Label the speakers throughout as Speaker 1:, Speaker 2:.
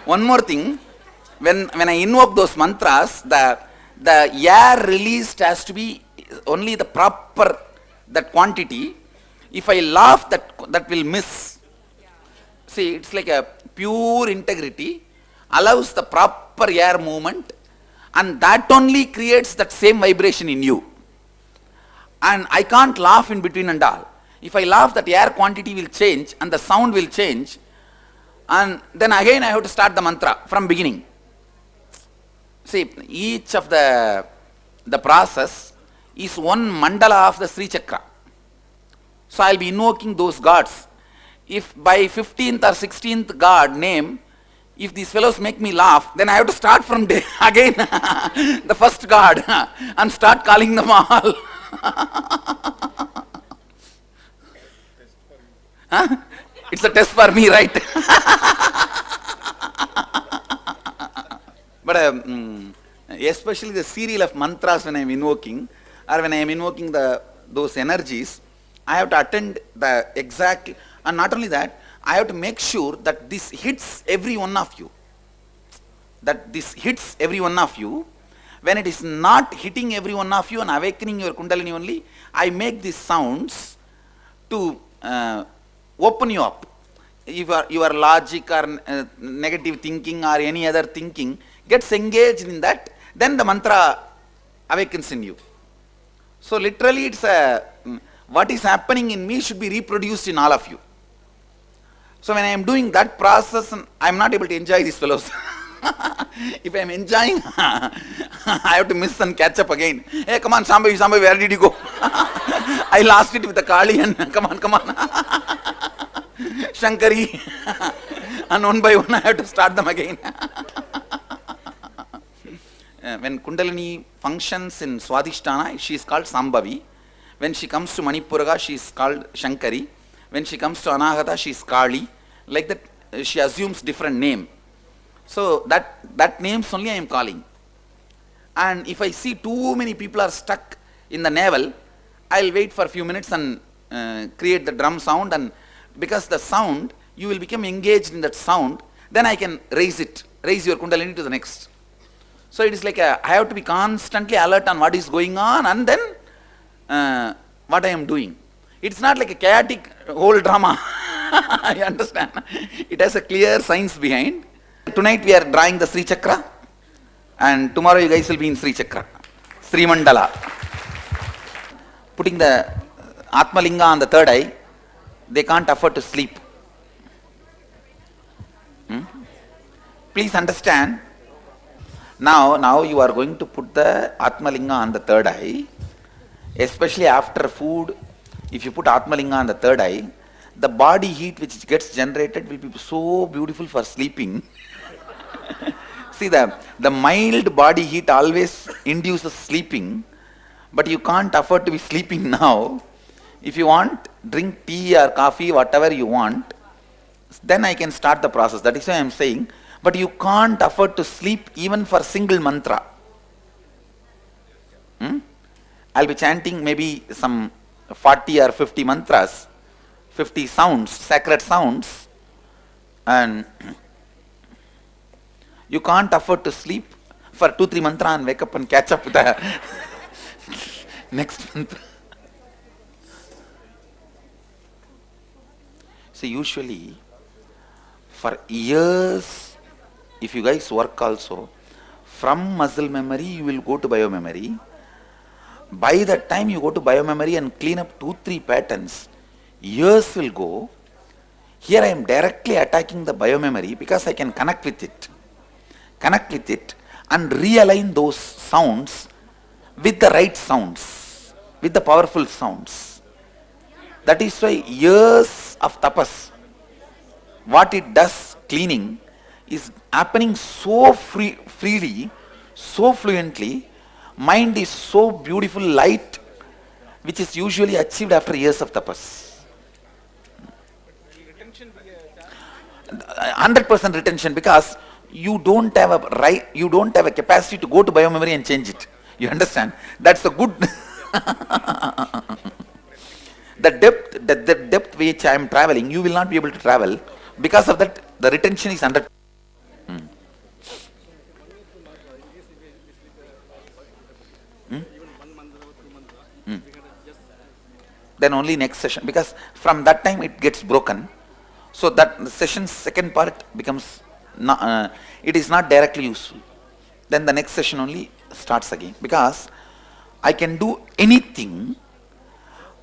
Speaker 1: One more thing, when I invoke those mantras, the air released has to be only the proper that quantity. If I laugh, that will miss. See, it's like a pure integrity allows the proper air movement, and that only creates that same vibration in you. And I can't laugh in between and all. If I laugh, that air quantity will change and the sound will change, and then again I have to start the mantra from beginning. See, each of the process is one mandala of the Sri Chakra. So I'll be invoking those gods. If by 15th or 16th god name, if these fellows make me laugh, then I have to start from again the first god and start calling them all. Huh? It's a test for me, right? But especially the serial of mantras when I am invoking, or when I am invoking those energies, I have to attend the exact, and not only that, I have to make sure that this hits every one of you. That this hits every one of you. When it is not hitting every one of you and awakening your Kundalini only, I make these sounds to open you up. If your logic or negative thinking or any other thinking gets engaged in that, then the mantra awakens in you. So literally it's what is happening in me should be reproduced in all of you. So when I am doing that process, I am not able to enjoy these fellows. If I am enjoying, I have to miss and catch up again. Hey, come on, Shambhavi, where did you go? I lost it with the Kali and come on. Shankari. And one by one I have to start them again. When Kundalini functions in Swadhisthana, she is called Shambhavi. When she comes to Manipuraga, she is called Shankari. When she comes to Anahata, she is Kali. Like that, she assumes different name. So that names only I am calling. And if I see too many people are stuck in the navel, I'll wait for a few minutes and create the drum sound, and because the sound, you will become engaged in that sound, then I can raise your Kundalini to the next. So it is like I have to be constantly alert on what is going on, and then what I am doing. It's not like a chaotic whole drama. You understand? It has a clear science behind. Tonight we are drawing the Sri Chakra, and tomorrow you guys will be in Sri Chakra, Sri Mandala. Putting the Atmalinga on the third eye, they can't afford to sleep. Please understand, now you are going to put the Atmalinga on the third eye, especially after food. If you put Atmalinga on the third eye, the body heat which gets generated will be so beautiful for sleeping. See, the mild body heat always induces sleeping, but you can't afford to be sleeping now. If you want, drink tea or coffee, whatever you want, then I can start the process. That is why I am saying, but you can't afford to sleep even for single mantra. I'll be chanting maybe some 40 or 50 mantras, 50 sounds, sacred sounds, and you can't afford to sleep for 2-3 mantra and wake up and catch up with the next mantra. So usually, for years, if you guys work also, from muscle memory you will go to biomemory. By the time you go to biomemory and clean up 2-3 patterns, years will go. Here I am directly attacking the biomemory because I can connect with it and realign those sounds with the right sounds, with the powerful sounds. That is why years of tapas, what it does, cleaning, is happening so freely, so fluently. Mind is so beautiful, light, which is usually achieved after years of tapas. 100% retention, because you don't have a capacity to go to biomemory and change it. You understand? That's the good. the depth which I am traveling, you will not be able to travel. Because of that, the retention is 100%. then only next session, because from that time it gets broken. So that the session's second part becomes, it is not directly useful. Then the next session only starts again, because I can do anything,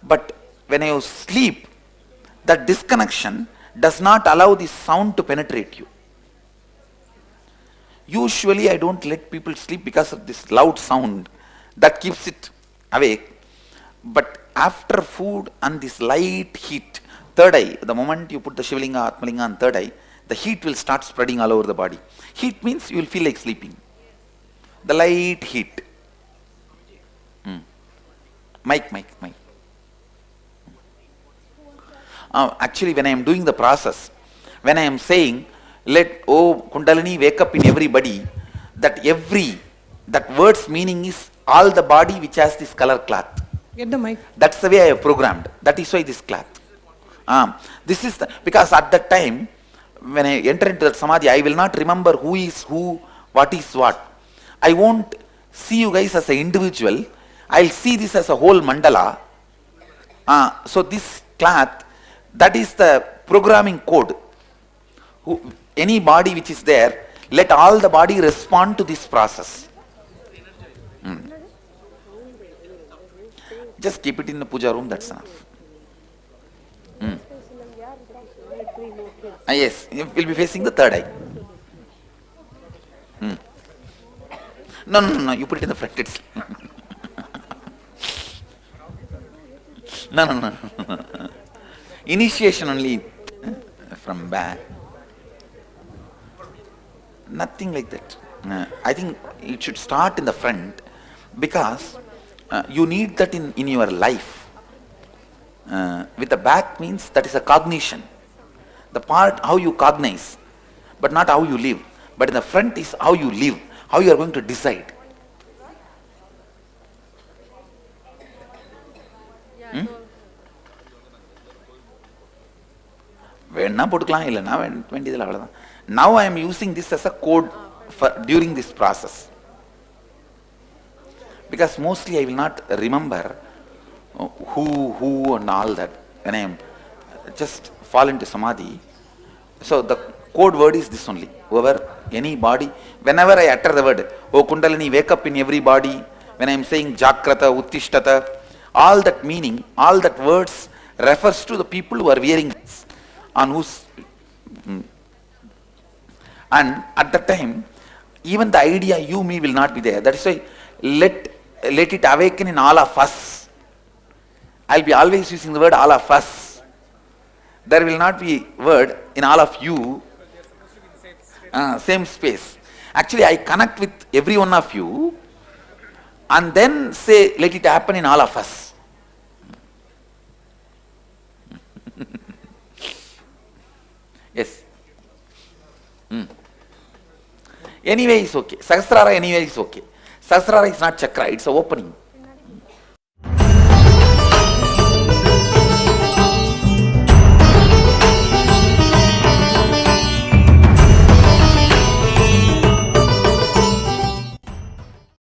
Speaker 1: but when I sleep, that disconnection does not allow the sound to penetrate you. Usually I don't let people sleep because of this loud sound that keeps it awake. But after food and this light heat, third eye, the moment you put the Shivalinga, Atmalinga on third eye, the heat will start spreading all over the body. Heat means you will feel like sleeping. The light heat. Mic. Actually, when I am doing the process, when I am saying, let Kundalini wake up in everybody, that word's meaning is all the body which has this color cloth.
Speaker 2: Get the mic.
Speaker 1: That's the way I have programmed. That is why this cloth. This is because at that time, when I enter into that samadhi, I will not remember who is who, what is what. I won't see you guys as an individual. I'll see this as a whole mandala. So this cloth, that is the programming code. Any body which is there, let all the body respond to this process. Just keep it in the puja room, that's enough. Yes, you will be facing the third eye. No, you put it in the front itself. No. Initiation only from back. Nothing like that. I think it should start in the front, because you need that in your life. With the back means that is a cognition. The part how you cognize, but not how you live. But in the front is how you live, how you are going to decide. Now I am using this as a code during this process, because mostly I will not remember who and all that when I am just fall into samadhi. So the code word is this only. Whoever, any body, whenever I utter the word, O Kundalini, wake up in every body, when I am saying Jakrata, Uttishtata, all that meaning, all that words refers to the people who are wearing this, on whose, and at that time, even the idea you, me will not be there. That is why let it awaken in all of us. I'll be always using the word all of us. There will not be word in all of you. Same space. Actually, I connect with every one of you and then say, let it happen in all of us. Yes. Anyway, it's okay. Sahasrara anyway is okay. Sahasrara is not chakra, it's an opening.